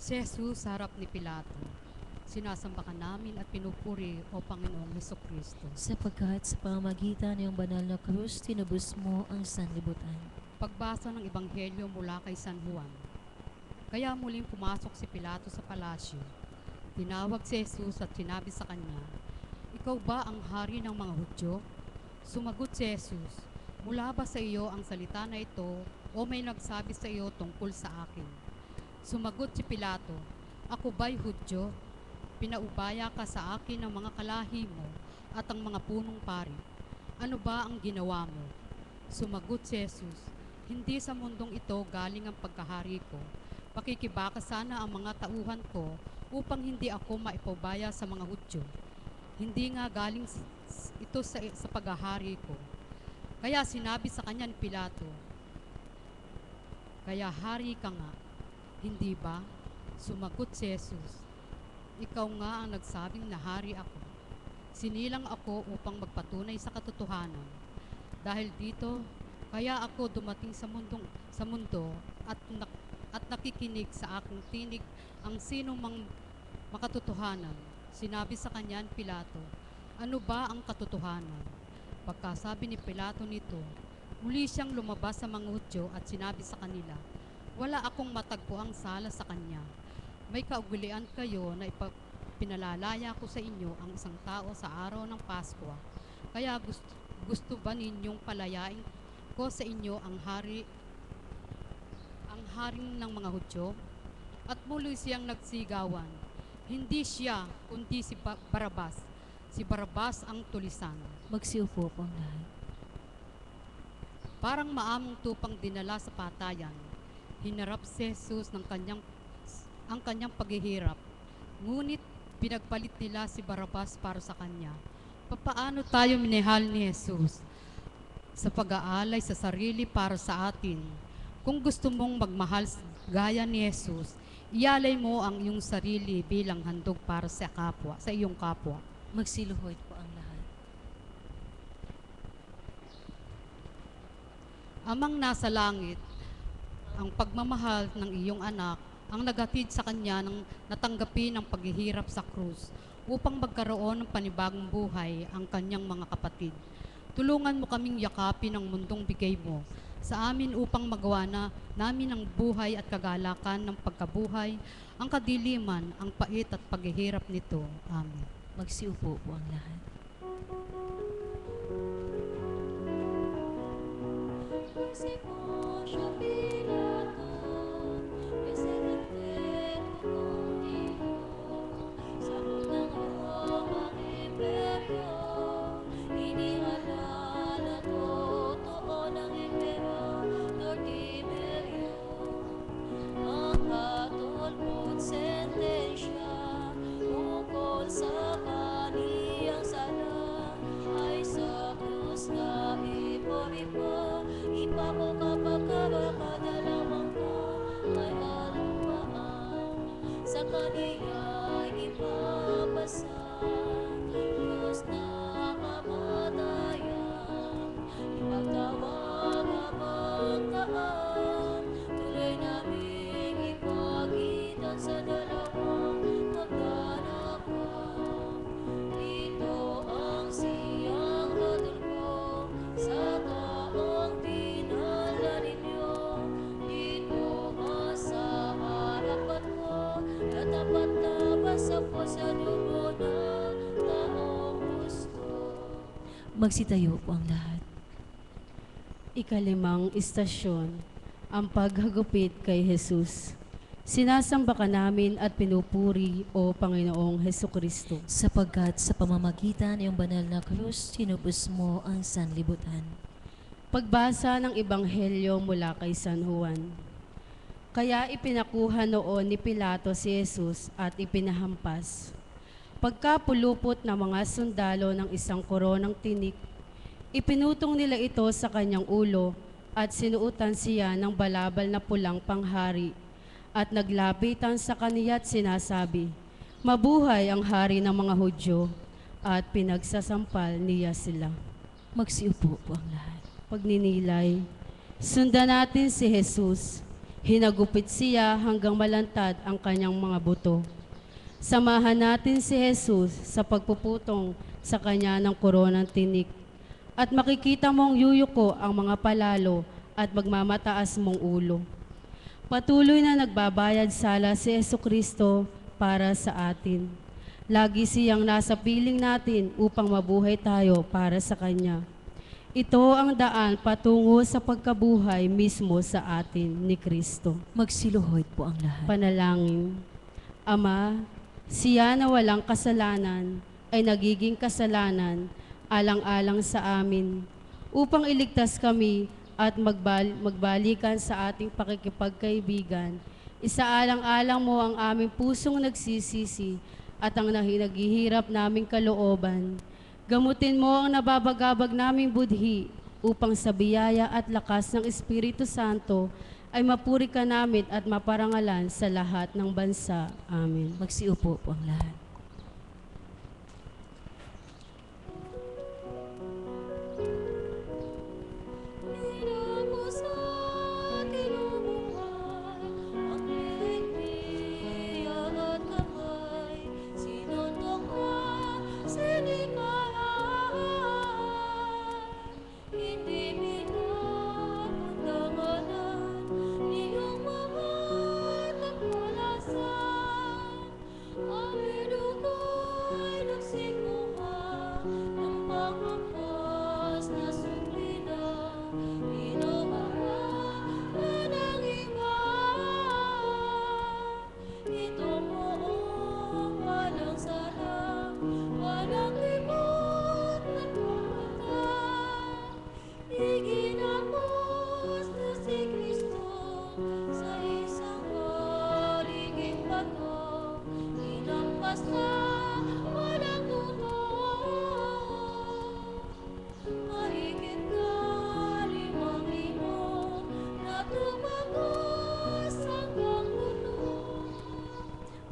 Si Jesus sa harap ni Pilato, sinasamba ka namin at pinupuri o Panginoong Hesukristo. Sapagkat sa pamamagitan ng banal na krus, tinubos mo ang sanlibutan. Pagbasa ng Ebanghelyo mula kay San Juan. Kaya muling pumasok si Pilato sa palasyo. Tinawag si Jesus at sinabi sa kanya, "Ikaw ba ang hari ng mga Hudyo?" Sumagot si Jesus, "Mula ba sa iyo ang salita na ito o may nagsabi sa iyo tungkol sa akin?" Sumagot si Pilato, "Ako ba'y Hudyo? Pinaubaya ka sa akin ng mga kalahi mo at ang mga punong pari. Ano ba ang ginawa mo?" Sumagot si Jesus, "Hindi sa mundong ito galing ang pagkahari ko. Pakikibaka sana ang mga tauhan ko upang hindi ako maipabaya sa mga Hudyo. Hindi nga galing ito sa paghahari ko." Kaya sinabi sa kanya ni Pilato, "Kaya hari ka nga, hindi ba?" Sumagot si Jesus, "Ikaw nga ang nagsabing na hari ako. Sinilang ako upang magpatunay sa katotohanan. Dahil dito, kaya ako dumating sa mundo at nakikinig sa aking tinig ang sino mang makatotohanan." Sinabi sa kanya ni Pilato, "Ano ba ang katotohanan?" Pagkasabi ni Pilato nito, muli siyang lumabas sa mga Hudyo at sinabi sa kanila, "Wala akong matagpuang sala sa kanya. May kaugalian kayo na pinalalaya ko sa inyo ang isang tao sa araw ng Paskwa. Kaya gusto ba ninyong palayain ko sa inyo ang haring ng mga Hudyo?" At muli siyang nagsigawan, "Hindi siya, kundi si Barabas. Si Barabas ang tulisan." Magsiupo po ang lahat. Parang maamong tupang dinala sa patayan, hinarap si Jesus ang kanyang paghihirap. Ngunit pinagpalit nila si Barabas para sa kanya. Papaano tayo minahal ni Jesus? Sa pag-aalay sa sarili para sa atin. Kung gusto mong magmahal gaya ni Jesus, ialay mo ang iyong sarili bilang handog para sa iyong kapwa. Magsiluhod po ang lahat. Amang nasa langit, ang pagmamahal ng iyong anak ang naghatid sa kanya ng natanggapin ang paghihirap sa krus upang magkaroon ng panibagong buhay ang kanyang mga kapatid. Tulungan mo kaming yakapin ang mundong bigay mo sa amin upang magawa namin ang buhay at kagalakan ng pagkabuhay, ang kadiliman, ang pait at paghihirap nito. Amen. Magsiupo po ang lahat. Magsitayo po ang lahat. Ikalimang istasyon, ang paghagupit kay Jesus. Sinasamba ka namin at pinupuri, o Panginoong Hesukristo. Sapagkat sa pamamagitan ng banal na krus, tinubos mo ang sanlibutan. Pagbasa ng Ebanghelyo mula kay San Juan. Kaya ipinakuha noon ni Pilato si Jesus at ipinahampas. Pagkapulupot ng mga sundalo ng isang koronang tinik, ipinutong nila ito sa kanyang ulo at sinuutan siya ng balabal na pulang panghari at naglapitan sa kaniya at sinasabi, "Mabuhay ang hari ng mga Hudyo," at pinagsasampal niya sila. Magsiupo po ang lahat. Pagninilay, sundan natin si Jesus. Hinagupit siya hanggang malantad ang kanyang mga buto. Samahan natin si Jesus sa pagpuputong sa kanya ng koronang tinik. At makikita mong yuyuko ang mga palalo at magmamataas mong ulo. Patuloy na nagbabayad sala si Jesucristo para sa atin. Lagi siyang nasa piling natin upang mabuhay tayo para sa Kanya. Ito ang daan patungo sa pagkabuhay mismo sa atin ni Kristo. Magsiluhod po ang lahat. Panalangin. Ama, siya na walang kasalanan ay nagiging kasalanan alang-alang sa amin upang iligtas kami at magbalikan sa ating pakikipagkaibigan. Isaalang-alang mo ang aming pusong nagsisisi at ang naghihirap naming kalooban. Gamutin mo ang nababagabag naming budhi upang sa biyaya at lakas ng Espiritu Santo ay mapuri ka namin at maparangalan sa lahat ng bansa. Amen. Magsiupo po ang lahat.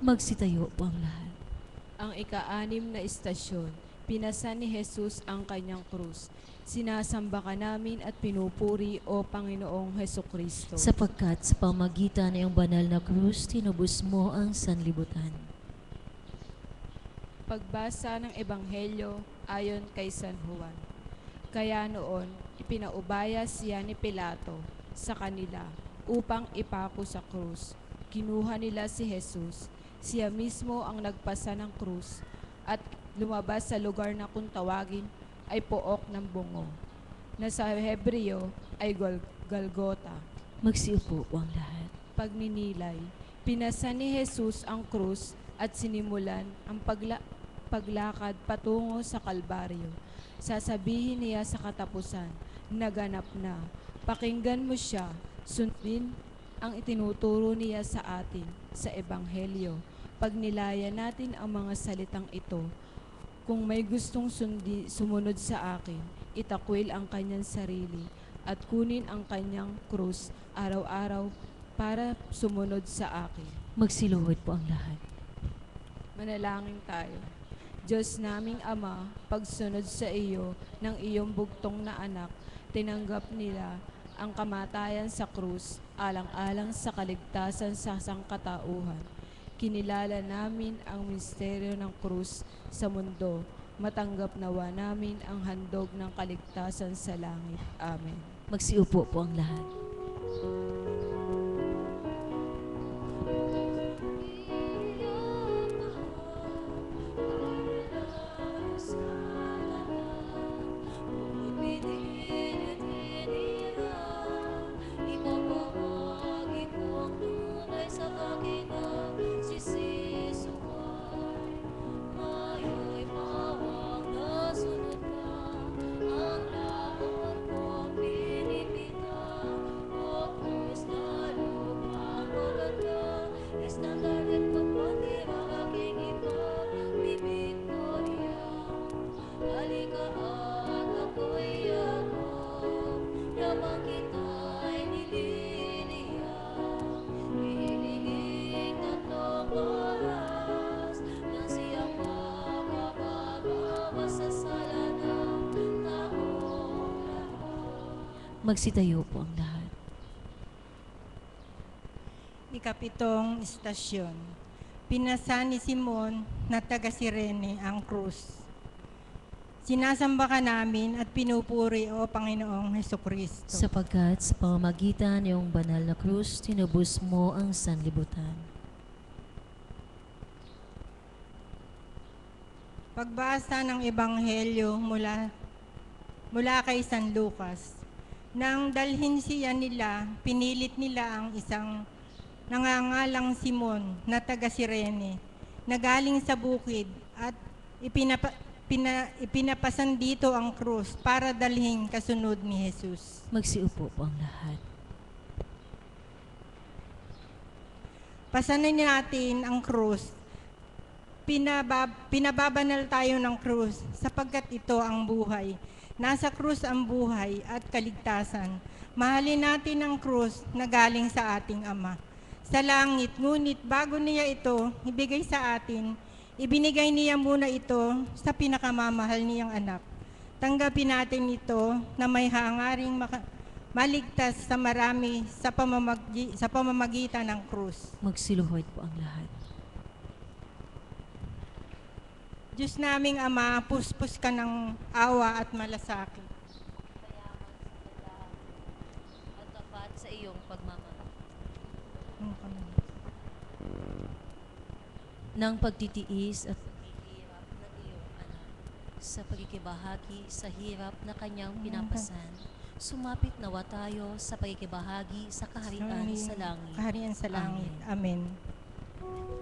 Magsitayo po ang lahat. Ang ika-anim na istasyon, pinasan ni Jesus ang kanyang krus. Sinasamba ka namin at pinupuri, O Panginoong Hesukristo. Sapagkat sa pamagitan ng iyong banal na krus, tinubos mo ang sanlibutan. Pagbasa ng Ebanghelyo ayon kay San Juan. Kaya noon, ipinaubaya siya ni Pilato sa kanila upang ipako sa krus. Kinuha nila si Jesus. Siya mismo ang nagpasa ng krus at lumabas sa lugar na kung tawagin ay Pook ng Bungo, na sa Hebreo ay Golgota. Magsiupo po ang lahat. Pagninilay, pinasa ni Jesus ang krus at sinimulan ang paglakad patungo sa Kalbaryo. Sasabihin niya sa katapusan, naganap na. Pakinggan mo siya, sundin ang itinuturo niya sa atin sa Ebanghelyo. Pagnilayan natin ang mga salitang ito. Kung may gustong sumunod sa akin, itakwil ang kanyang sarili at kunin ang kanyang krus araw-araw para sumunod sa akin. Magsiluhod po ang lahat. Manalangin tayo. Diyos naming Ama, pagsunod sa iyo ng iyong bugtong na anak, tinanggap nila ang kamatayan sa krus alang-alang sa kaligtasan sa sangkatauhan. Kinilala namin ang misteryo ng krus sa mundo. Matanggap nawa namin ang handog ng kaligtasan sa langit. Amen. Magsiupo po ang lahat. Magsitayo po ang lahat. Ikapitong istasyon. Pinasa ni Simon na taga Cirene ang krus. Sinasamba ka namin at pinupuri, O Panginoong Hesukristo. Sapagkat sa pamamagitan ng iyong banal na krus, tinubos mo ang sanlibutan. Pagbasa ng Ebanghelyo mula kay San Lucas. Nang dalhin siya nila, pinilit nila ang isang nangangalang Simon na taga Cirene, na galing sa bukid at ipinapasan dito ang krus para dalhin kasunod ni Jesus. Magsiupo po ang lahat. Pasanin natin ang krus. Pinababanal tayo ng krus sapagkat ito ang buhay. Nasa krus ang buhay at kaligtasan. Mahalin natin ang krus na galing sa ating Ama sa langit, ngunit bago niya ito ibigay sa atin, ibinigay niya muna ito sa pinakamamahal niyang anak. Tanggapin natin ito na may hangaring maligtas sa marami sa pamamagitan ng krus. Magsiluhod po ang lahat. Diyos naming Ama, puspos ka ng awa at malasakit. At tapat sa iyong pagmamahal. Nang pagtitiis at paghihirap ng iyong anak sa pagkikibahagi sa hirap na kanyang pinapasan, sumapit nawa tayo sa pagkikibahagi sa kaharian sa langit. Kaharian sa langit. Amen.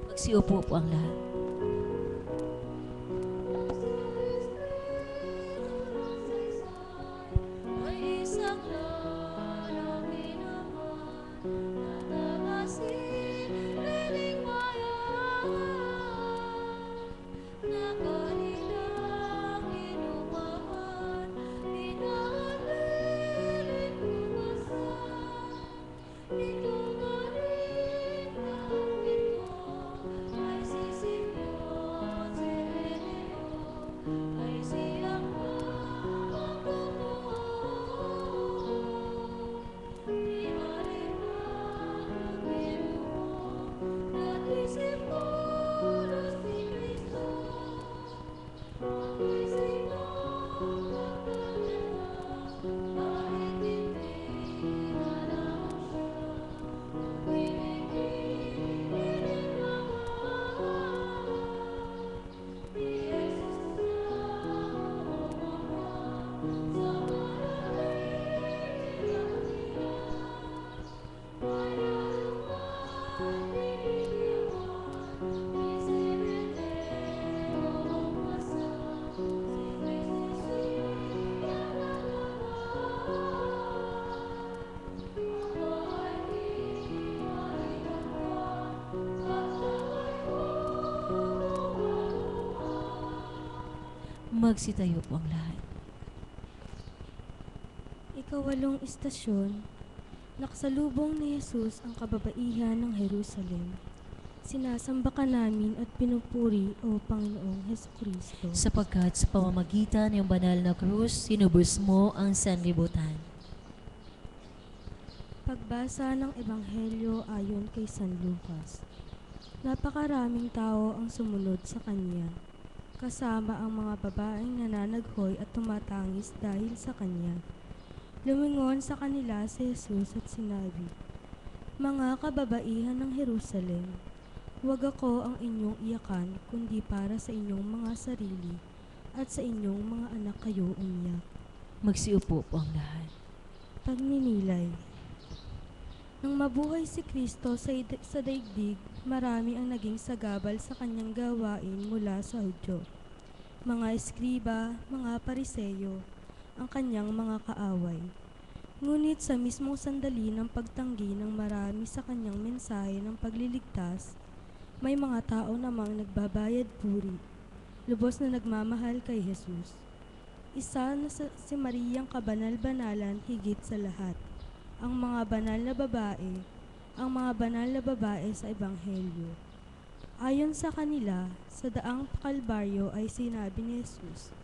Magsiupo po ang lahat. Magsitayo po ang lahat. Ikawalong istasyon, nakasalubong ni Jesus ang kababaihan ng Jerusalem. Sinasamba ka namin at pinupuri, O Panginoong Hesukristo. Sapagkat sa pamamagitan ng banal na krus, sinubos mo ang sanlibutan. Pagbasa ng Ebanghelyo ayon kay San Lucas. Napakaraming tao ang sumunod sa kanya, kasama ang mga babaeng nananaghoy at tumatangis dahil sa kanya. Lumingon sa kanila si Jesus at sinabi, "Mga kababaihan ng Jerusalem, huwag ako ang inyong iyakan, kundi para sa inyong mga sarili at sa inyong mga anak kayo umiyak." Magsiupo po ang lahat. Pagninilay. Nang mabuhay si Kristo sa daigdig, marami ang naging sagabal sa kanyang gawain mula sa Hudyo. Mga eskriba, mga pariseyo, ang kanyang mga kaaway. Ngunit sa mismong sandali ng pagtanggi ng marami sa kanyang mensahe ng pagliligtas, may mga tao namang nagbabayad puri, lubos na nagmamahal kay Jesus. Isa na si Mariang kabanal-banalan higit sa lahat, ang mga banal na babae sa Ebanghelyo. Ayon sa kanila, sa daang Kalbaryo ay sinabi ni Jesus,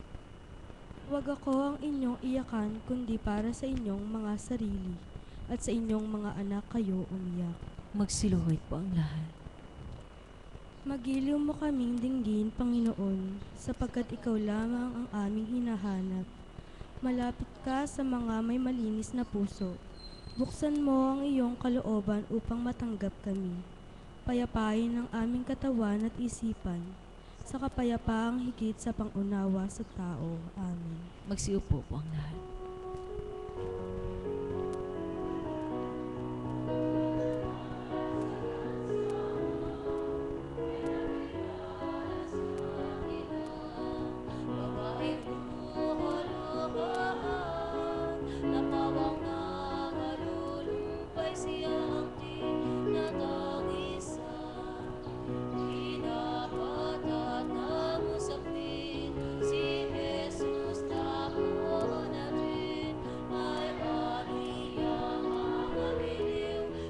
"Huwag ako ang inyong iyakan, kundi para sa inyong mga sarili, at sa inyong mga anak kayo umiyak." Magsiluhod po ang lahat. Magiliw mo kaming dinggin, Panginoon, sapagkat ikaw lamang ang aming hinahanap. Malapit ka sa mga may malinis na puso. Buksan mo ang iyong kalooban upang matanggap kami. Payapain ang aming katawan at isipan, sa kapayapaang higit sa pangunawa sa tao. Amen. Magsiupo po ang lahat.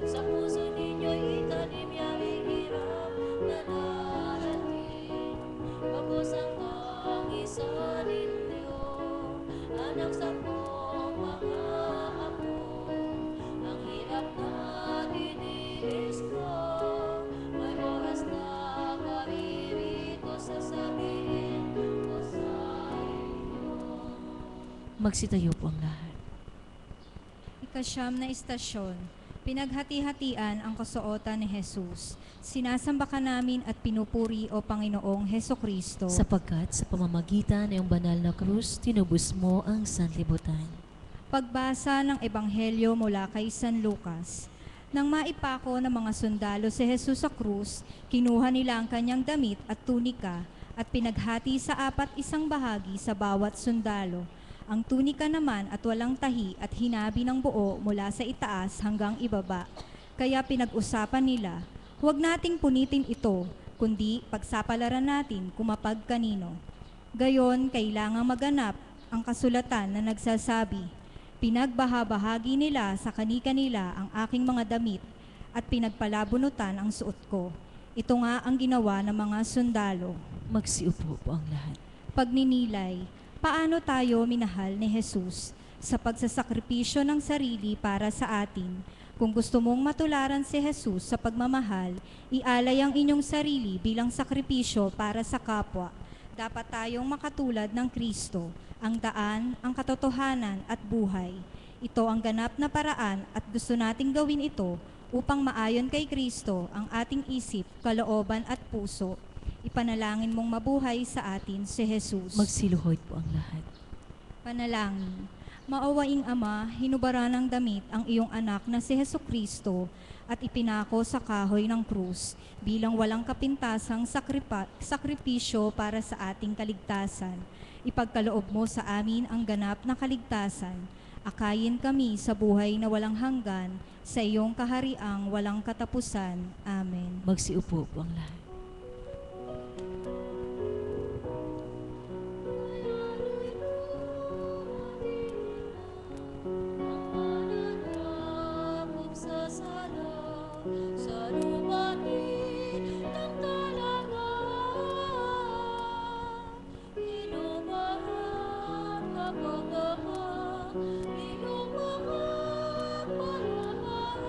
Sa puso ninyo'y itanim yaming hirap na darating. Bagos ang tangisan ninyo, anak sa pong mga apo. Ang hirap na dinilis ko, may oras na maririto sasabihin ko sa inyo. Magsitayo po ang lahat. Ikasyam na istasyon, pinaghati-hatian ang kasuotan ni Jesus. Sinasamba ka namin at pinupuri o Panginoong Hesukristo. Sapagkat sa pamamagitan ng iyong banal na krus, tinubos mo ang sanlibutan. Pagbasa ng Ebanghelyo mula kay San Lucas. Nang maipako ng mga sundalo si Jesus sa krus, kinuha nila ang kanyang damit at tunika at pinaghati sa 4 bahagi sa bawat sundalo. Ang tunika naman at walang tahi at hinabi ng buo mula sa itaas hanggang ibaba. Kaya pinag-usapan nila, huwag nating punitin ito, kundi pagsapalaran natin kung mapag kanino. Gayon, kailangang maganap ang kasulatan na nagsasabi, pinagbahabahagi nila sa kani-kanila ang aking mga damit at pinagpalabunutan ang suot ko. Ito nga ang ginawa ng mga sundalo. Magsiupo po ang lahat. Pagninilay, paano tayo minahal ni Jesus sa pagsasakripisyo ng sarili para sa atin? Kung gusto mong matularan si Jesus sa pagmamahal, ialay ang inyong sarili bilang sakripisyo para sa kapwa. Dapat tayong makatulad ng Kristo, ang daan, ang katotohanan at buhay. Ito ang ganap na paraan at gusto nating gawin ito upang maayon kay Kristo ang ating isip, kalooban at puso. Ipanalangin mong mabuhay sa atin si Jesus. Magsiluhod po ang lahat. Panalangin. Maawaing Ama, hinubara ng damit ang iyong anak na si Hesukristo at ipinako sa kahoy ng krus bilang walang kapintasang sakripisyo para sa ating kaligtasan. Ipagkaloob mo sa amin ang ganap na kaligtasan. Akayin kami sa buhay na walang hanggan, sa iyong kahariang walang katapusan. Amen. Magsiupo po ang lahat. Mananakop sa sala, sa lupain ng talangan. Inumahan kapagahan, inumahan parahan.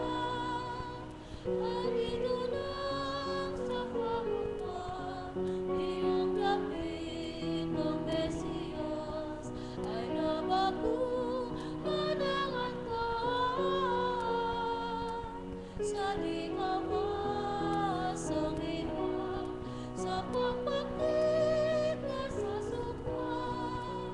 Ang itunang sa pamupan, iyong lapit ng Mesiyas ay nabagong sa lingawas ang iwan, sa pagpagtig na sa supan,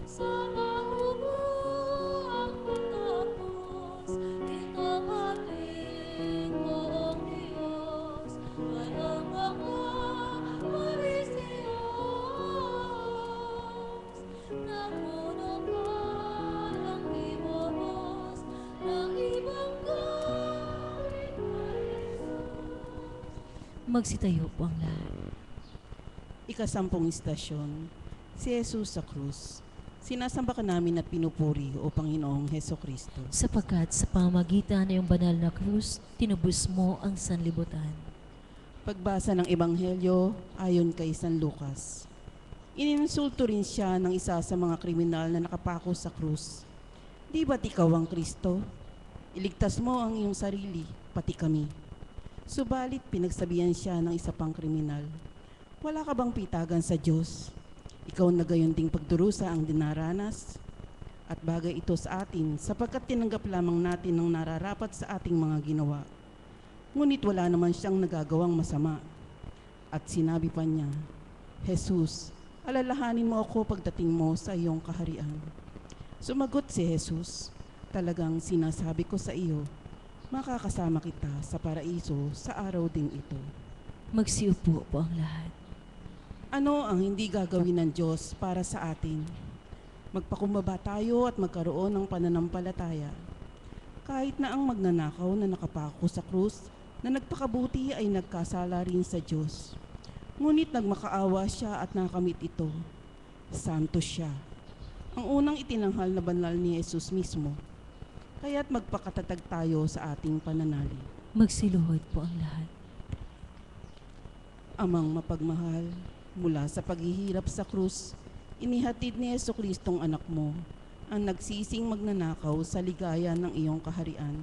sa mahubuang patapos, itanghaling mo ang Diyos, ay ang mga Marisiyos, namunong ang iwawas ng ibang galing na Magsitayo po ang lahat. Ikasampung istasyon, si Jesus sa krus. Sinasamba ka namin at pinupuri o Panginoong Hesukristo. Sapagkat sa pamamagitan ng iyong banal na krus, tinubos mo ang sanlibutan. Pagbasa ng Ebanghelyo ayon kay San Lucas. Ininsulto rin siya ng isa sa mga kriminal na nakapako sa krus. Di ba't ikaw ang Kristo? Iligtas mo ang iyong sarili, pati kami. Subalit pinagsabihan siya ng isa pang kriminal. Wala ka bang pitagan sa Diyos? Ikaw na gayon ding pagdurusa ang dinaranas? At bagay ito sa atin sapagkat tinanggap lamang natin ang nararapat sa ating mga ginawa. Ngunit wala naman siyang nagagawang masama. At sinabi pa niya, Jesus, alalahanin mo ako pagdating mo sa iyong kaharian. Sumagot si Jesus, talagang sinasabi ko sa iyo, makakasama kita sa paraiso sa araw ding ito. Magsiupo po ang lahat. Ano ang hindi gagawin ng Diyos para sa atin? Magpakumbaba tayo at magkaroon ng pananampalataya. Kahit na ang magnanakaw na nakapako sa krus na nagpakabuti ay nagkasala rin sa Diyos. Ngunit nagmakaawa siya at nakamit ito. Santo siya. Ang unang itinanghal na banal ni Jesus mismo. Kaya't magpakatatag tayo sa ating pananalig. Magsiluhod po ang lahat. Amang mapagmahal, mula sa paghihirap sa krus, inihatid ni Jesucristong anak mo ang nagsising magnanakaw sa ligaya ng iyong kaharian.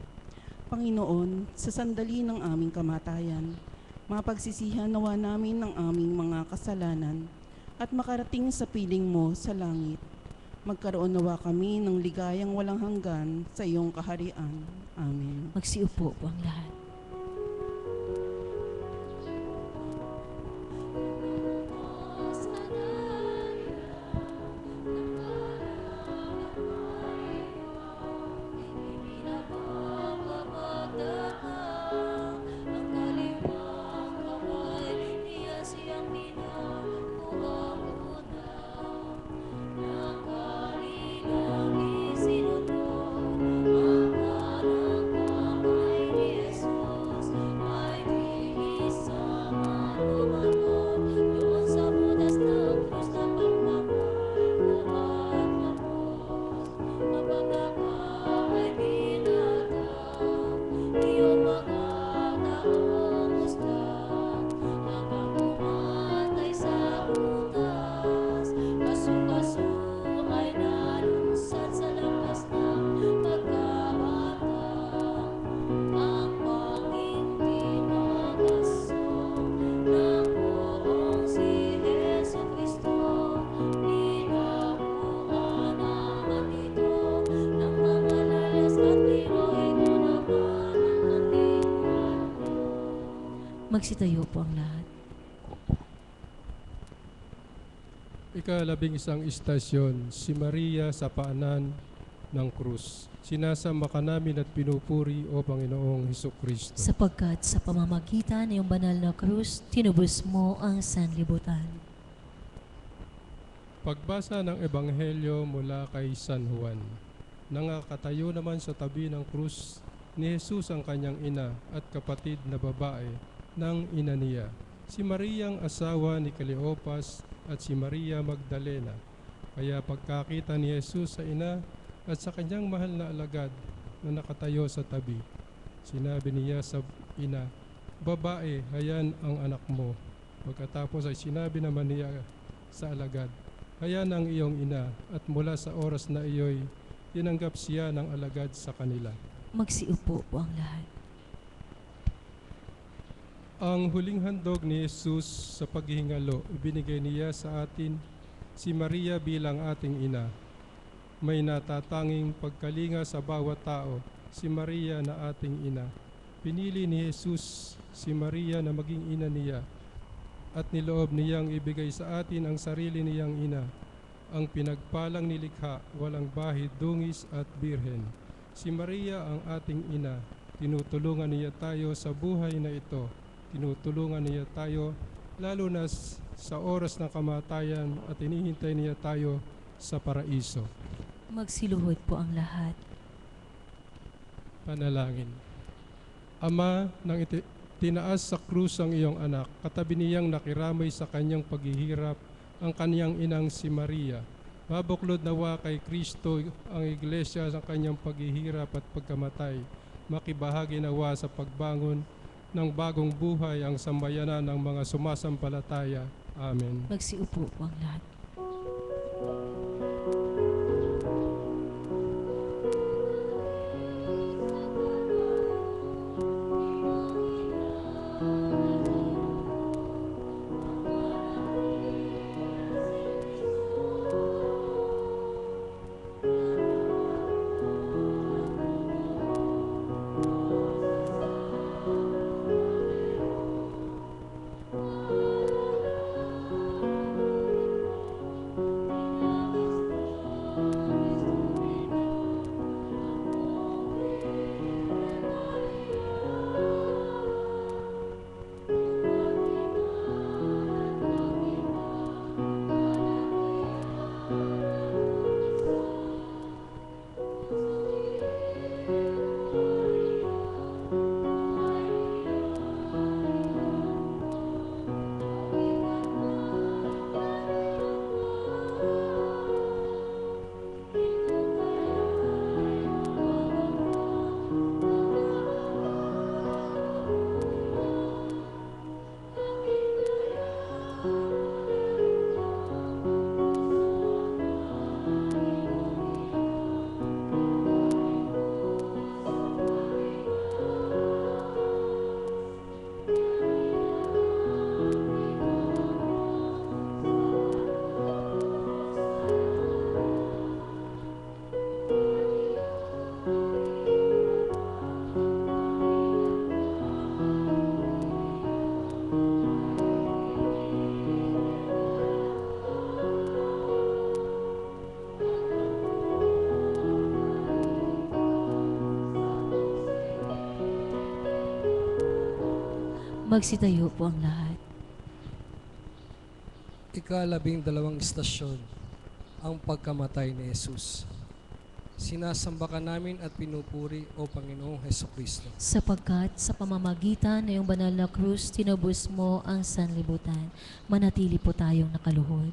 Panginoon, sa sandali ng aming kamatayan, mapagsisihan nawa namin ng aming mga kasalanan at makarating sa piling mo sa langit. Magkaroon nawa kami ng ligayang walang hanggan sa iyong kaharian. Amen. Magsiupo po ang lahat. Magsitayo po ang lahat. Ika-11 istasyon, si Maria sa paanan ng krus. Sinasamba ka namin at pinupuri, O Panginoong Hesukristo. Sapagkat sa pamamagitan ng iyong banal na krus, tinubos mo ang sanlibutan. Pagbasa ng Ebanghelyo mula kay San Juan. Nangakatayo naman sa tabi ng krus ni Jesus ang kanyang ina at kapatid na babae ng ina niya, si Maria ang asawa ni Cleopas at si Maria Magdalena. Kaya pagkakita ni Jesus sa ina at sa kanyang mahal na alagad na nakatayo sa tabi, sinabi niya sa ina, "Babae, hayan ang anak mo." Pagkatapos ay sinabi naman niya sa alagad, "Hayan ang iyong ina," at mula sa oras na iyo'y tinanggap siya ng alagad sa kanila. Magsiupo po ang lahat. Ang huling handog ni Jesus sa paghihingalo, ibinigay niya sa atin si Maria bilang ating ina. May natatanging pagkalinga sa bawat tao, si Maria na ating ina. Pinili ni Jesus si Maria na maging ina niya at niloob niyang ibigay sa atin ang sarili niyang ina, ang pinagpalang nilikha, walang bahid, dungis at birhen. Si Maria ang ating ina, tinutulungan niya tayo sa buhay na ito. Tinutulungan niya tayo lalo na sa oras ng kamatayan at hinihintay niya tayo sa paraiso. Magsiluhod po ang lahat. Panalangin. Ama, nang tinaas sa krus ang iyong anak, katabi niyang nakiramay sa kanyang paghihirap ang kanyang inang si Maria. Mabuklod nawa kay Kristo ang iglesia sa kanyang paghihirap at pagkamatay. Makibahagi nawa sa pagbangon ng bagong buhay ang sambayanan ng mga sumasampalataya. Amen. Magsiupo po ang lahat. Magsitayo po ang lahat. Ika-12 istasyon, ang pagkamatay ni Jesus. Sinasamba ka namin at pinupuri, O Panginoong Hesukristo. Sapagkat sa pamamagitan ng iyong banal na krus, tinubos mo ang sanlibutan. Manatili po tayong nakaluhod.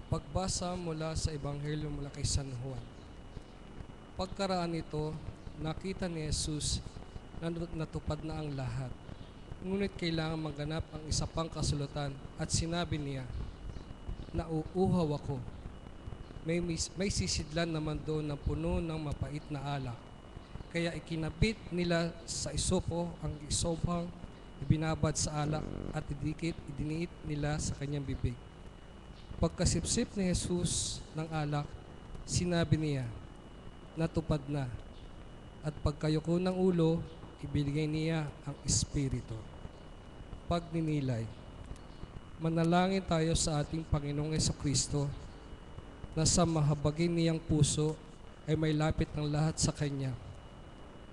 Pagbasa mula sa Ebanghelyo mula kay San Juan. Pagkaraan nito, nakita ni Jesus na natupad na ang lahat. Ngunit kailangan maganap ang isa pang kasulatan at sinabi niya, nauuhaw ako. May sisidlan naman doon na puno ng mapait na alak. Kaya ikinabit nila sa isopo ang isopang ibinabad sa alak at idiniit nila sa kanyang bibig. Pagkasipsip ni Jesus ng alak, sinabi niya, natupad na. At pagkayuko ng ulo, ibinigay niya ang Espiritu. Pagninilay. Manalangin tayo sa ating Panginoong Hesukristo na sa mahabagin niyang puso ay may lapit ng lahat sa Kanya.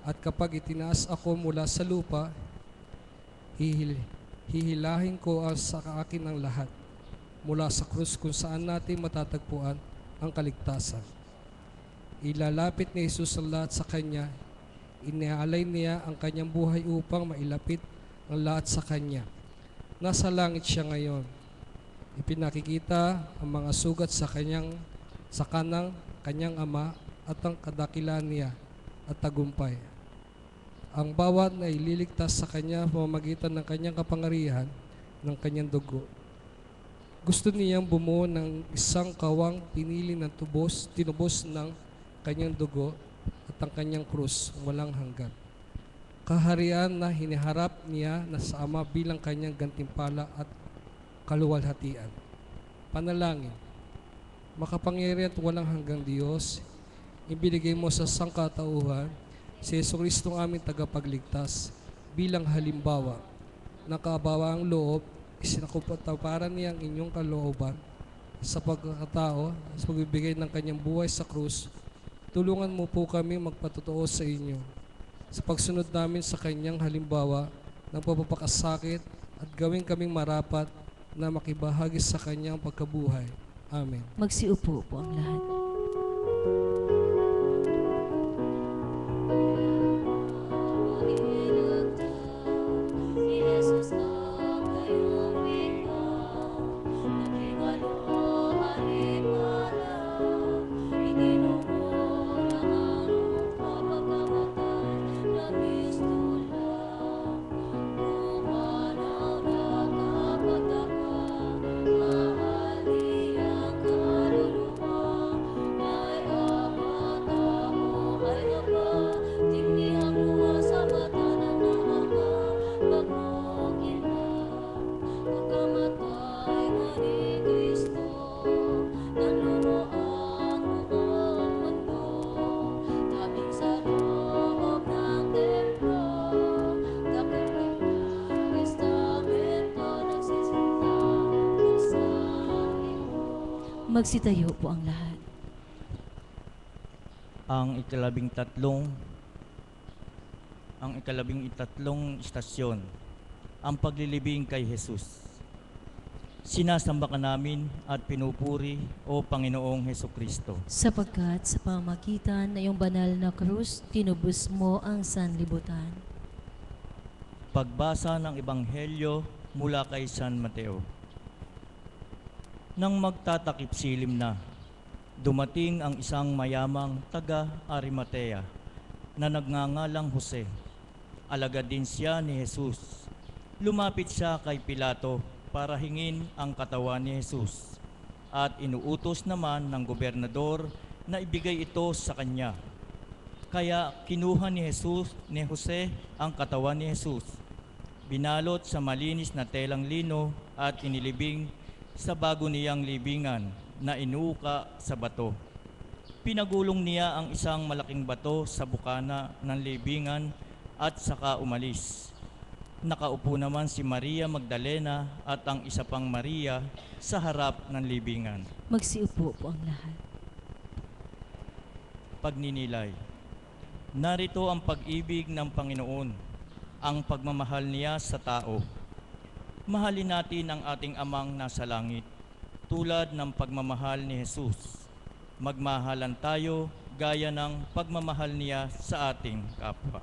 At kapag itinaas ako mula sa lupa, hihilahin ko sa akin ang lahat mula sa krus kung saan natin matatagpuan ang kaligtasan. Ilalapit ni Jesus ang lahat sa Kanya. Iniaalay niya ang Kanyang buhay upang mailapit ang lahat sa Kanya. Nasa langit siya ngayon. Ipinakikita ang mga sugat sa kanang Kanyang Ama at ang kadakilan niya at tagumpay. Ang bawat na ililigtas sa Kanya pamamagitan ng Kanyang kapangyarihan ng Kanyang dugo. Gusto niyang bumuo ng isang kawang pinili ng tinubos ng Kanyang dugo at ang Kanyang krus walang hanggan. Kaharian na hiniharap niya na sa Ama bilang Kanyang gantimpala at kaluwalhatian. Panalangin. Makapangyarihan at walang hanggang Diyos, ibinigay mo sa sangkatauhan si Jesucristo ang aming tagapagligtas bilang halimbawa ng kaabawaang loob, isinakupataparan niya ang inyong kalooban sa pagkakatao, sa pagbibigay ng Kanyang buhay sa krus. Tulungan mo po kami magpatotoo sa inyo sa pagsunod namin sa Kanyang halimbawa ng pagpapakasakit at gawin kaming marapat na makibahagi sa Kanyang pagkabuhay. Amen. Magsiupo po ang lahat. Magsitayo po ang lahat. Ang ikalabing itatlong istasyon, ang paglilibing kay Jesus. Sinasamba ka namin at pinupuri, O Panginoong Hesukristo. Sapagkat sa pamamagitan ng iyong banal na krus, tinubos mo ang sanlibutan. Pagbasa ng Ebanghelyo mula kay San Mateo. Nang magtatakip silim na, dumating ang isang mayamang taga Arimatea na nagngangalang Jose. Alagad din siya ni Jesus. Lumapit siya kay Pilato para hingin ang katawan ni Jesus at inuutos naman ng gobernador na ibigay ito sa kanya. Kaya kinuha ni Jose ang katawan ni Jesus, binalot sa malinis na telang lino at inilibing sa bago niyang libingan na inuuka sa bato. Pinagulong niya ang isang malaking bato sa bukana ng libingan at saka umalis. Nakaupo naman si Maria Magdalena at ang isa pang Maria sa harap ng libingan. Magsiupo po ang lahat. Pagninilay. Narito ang pag-ibig ng Panginoon. ang pagmamahal niya sa tao. Mahalin natin ang ating Amang nasa langit, tulad ng pagmamahal ni Jesus. Magmahalan tayo gaya ng pagmamahal niya sa ating kapwa,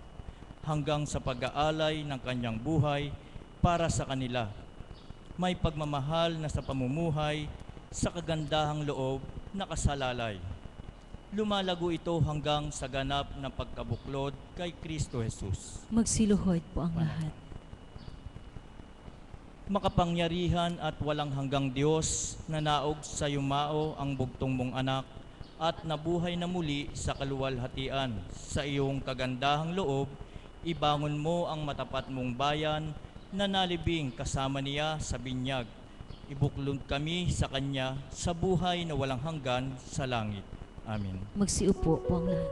hanggang sa pag-aalay ng kanyang buhay para sa kanila. May pagmamahal na sa pamumuhay, sa kagandahang loob na kasalalay. Lumalago ito hanggang sa ganap na pagkabuklod kay Kristo Jesus. Magsiluhod po ang lahat. Makapangyarihan at walang hanggang Diyos na naog sa yumao ang bugtong mong anak at nabuhay na muli sa kaluwalhatian. Sa iyong kagandahang loob, ibangon mo ang matapat mong bayan na nalibing kasama niya sa binyag. Ibuklod kami sa Kanya sa buhay na walang hanggan sa langit. Amen. Magsiupo po ang lahat.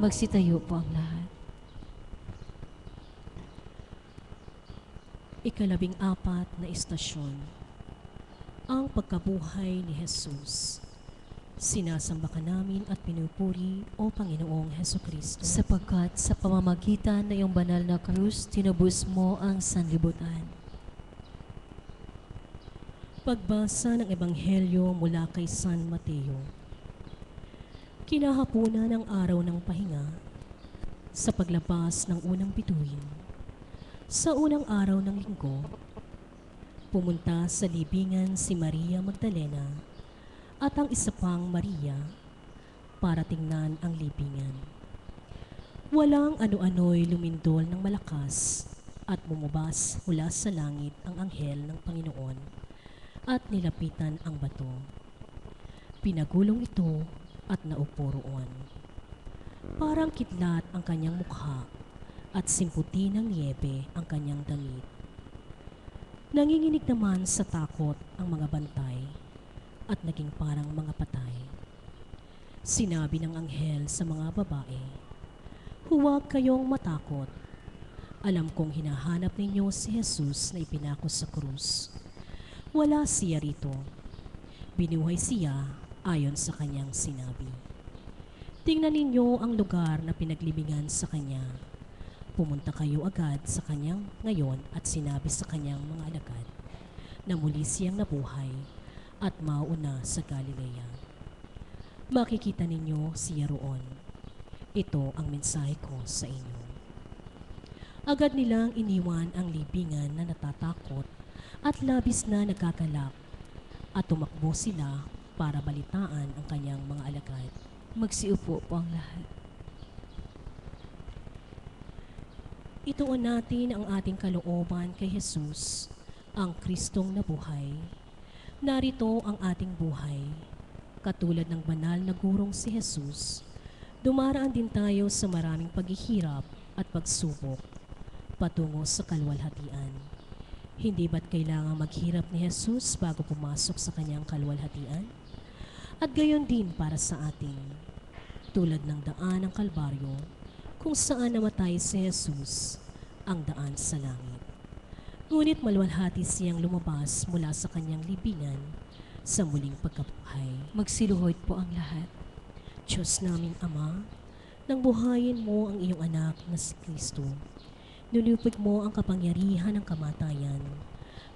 Magsitayo po ang lahat. Ikalabing-apat na istasyon. Ang pagkabuhay ni Jesus. Sinasamba ka namin at pinupuri, O Panginoong Hesukristo. Sapagkat sa pamamagitan na iyong banal na krus, tinubos mo ang sanlibutan. Pagbasa ng Ebanghelyo mula kay San Mateo. Kinahapunan ng araw ng pahinga, sa paglabas ng unang bituin, sa unang araw ng linggo, pumunta sa libingan si Maria Magdalena at ang isa pang Maria para tingnan ang libingan. Walang ano-ano'y lumindol ng malakas at bumubas mula sa langit ang anghel ng Panginoon at nilapitan ang bato. Pinagulong ito at naupo roon. Parang kidlat ang kanyang mukha at simputi ng niyebe ang kanyang damit. Nanginginig naman sa takot ang mga bantay at naging parang mga patay. Sinabi ng anghel sa mga babae, "Huwag kayong matakot. Alam kong hinahanap ninyo si Jesus na ipinako sa krus. Wala siya rito. Binuhay siya ayon sa kanyang sinabi. Tingnan ninyo ang lugar na pinaglibingan sa kanya. Pumunta kayo agad sa kanyang ngayon at sinabi sa kanyang mga alagad na muli siyang nabuhay at mauna sa Galilea. Makikita ninyo siya roon. Ito ang mensahe ko sa inyo." Agad nilang iniwan ang libingan na natatakot at labis na nagkagalak at tumakbo sila para balitaan ang kanyang mga alagad. Magsiupo po ang lahat. Ituon natin ang ating kalooban kay Jesus, ang Kristong nabuhay. Narito ang ating buhay. Katulad ng banal na gurong si Jesus, dumaraan din tayo sa maraming paghihirap at pagsubok patungo sa kalwalhatian. Hindi ba't kailangang maghirap ni Jesus bago pumasok sa kanyang kalwalhatian? At gayon din para sa atin, tulad ng daan ng Kalbaryo, kung saan namatay si Jesus, ang daan sa langit. Ngunit malwalhati siyang lumabas mula sa kanyang libingan sa muling pagkabuhay. Magsiluhod po ang lahat. Diyos naming Ama, nang buhayin mo ang iyong anak na si Kristo, nilupig mo ang kapangyarihan ng kamatayan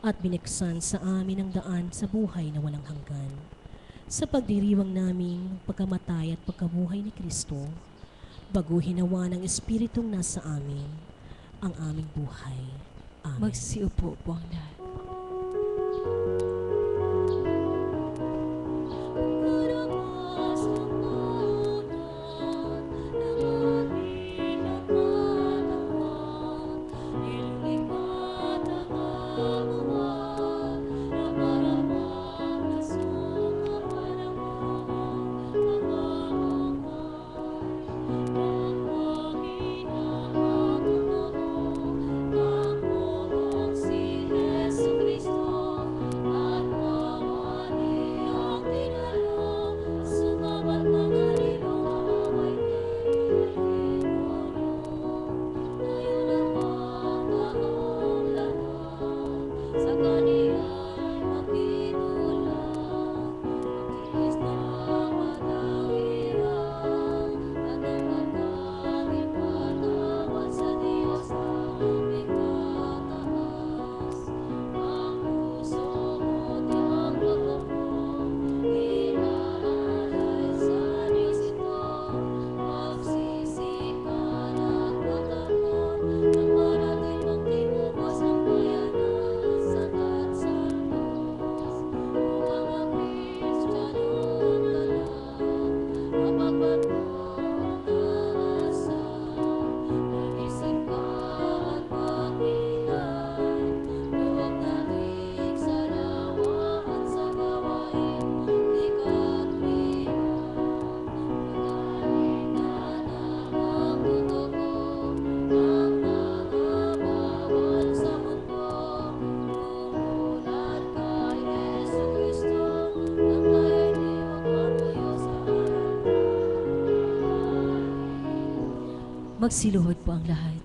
at binuksan sa amin ang daan sa buhay na walang hanggan. Sa pagdiriwang naming pagkamatay at pagkabuhay ni Kristo, baguhin nawa ng Espiritong nasa amin ang aming buhay. Amen. Magsiupo po ang lahat. Magsiluhod po ang lahat.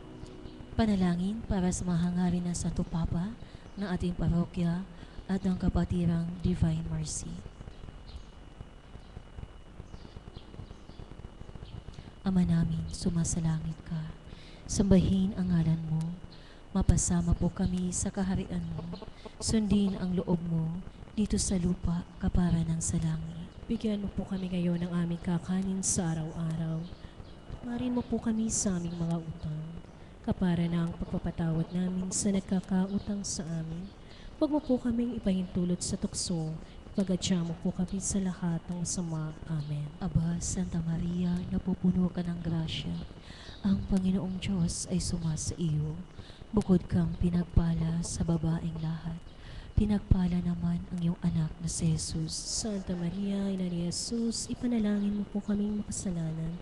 Panalangin para sa mahangarin ng Santo Papa ng ating parokya at ng kapatirang Divine Mercy. Ama namin, sumasalangit ka. Sambahin ang ngalan mo. Mapasama po kami sa kaharian mo. Sundin ang loob mo dito sa lupa kapara ng sa langit. Bigyan mo po kami ngayon ng aming kakanin sa araw-araw. Marin mo po kami sa aming mga utang, kapara na ang pagpapatawad namin sa nagkakautang sa amin. Huwag mo po kaming ipahintulot sa tukso, pagadya mo po kami sa lahat ng masama. Amen. Aba, Santa Maria, napupuno ka ng grasya. Ang Panginoong Diyos ay sumasa iyo. Bukod kang pinagpala sa babaeng lahat. Pinagpala naman ang iyong anak na si Jesus. Santa Maria, Ina ni Jesus, ipanalangin mo po kaming makasalanan,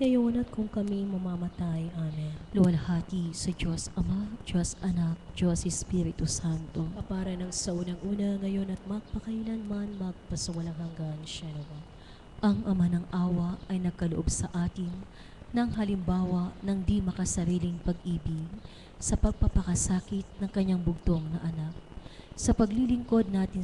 ngayon at kung kami mamamatay. Amen. Luwalhati sa Diyos Ama, Diyos Anak, Diyos Espiritu Santo. Kapara ng sa unang-una, ngayon at magpakailanman, magpasawalang hanggan. Siya naman. Ang Ama ng awa ay nagkaloob sa atin ng halimbawa ng di makasariling pag-ibig sa pagpapakasakit ng kanyang bugtong na anak. Sa paglilingkod natin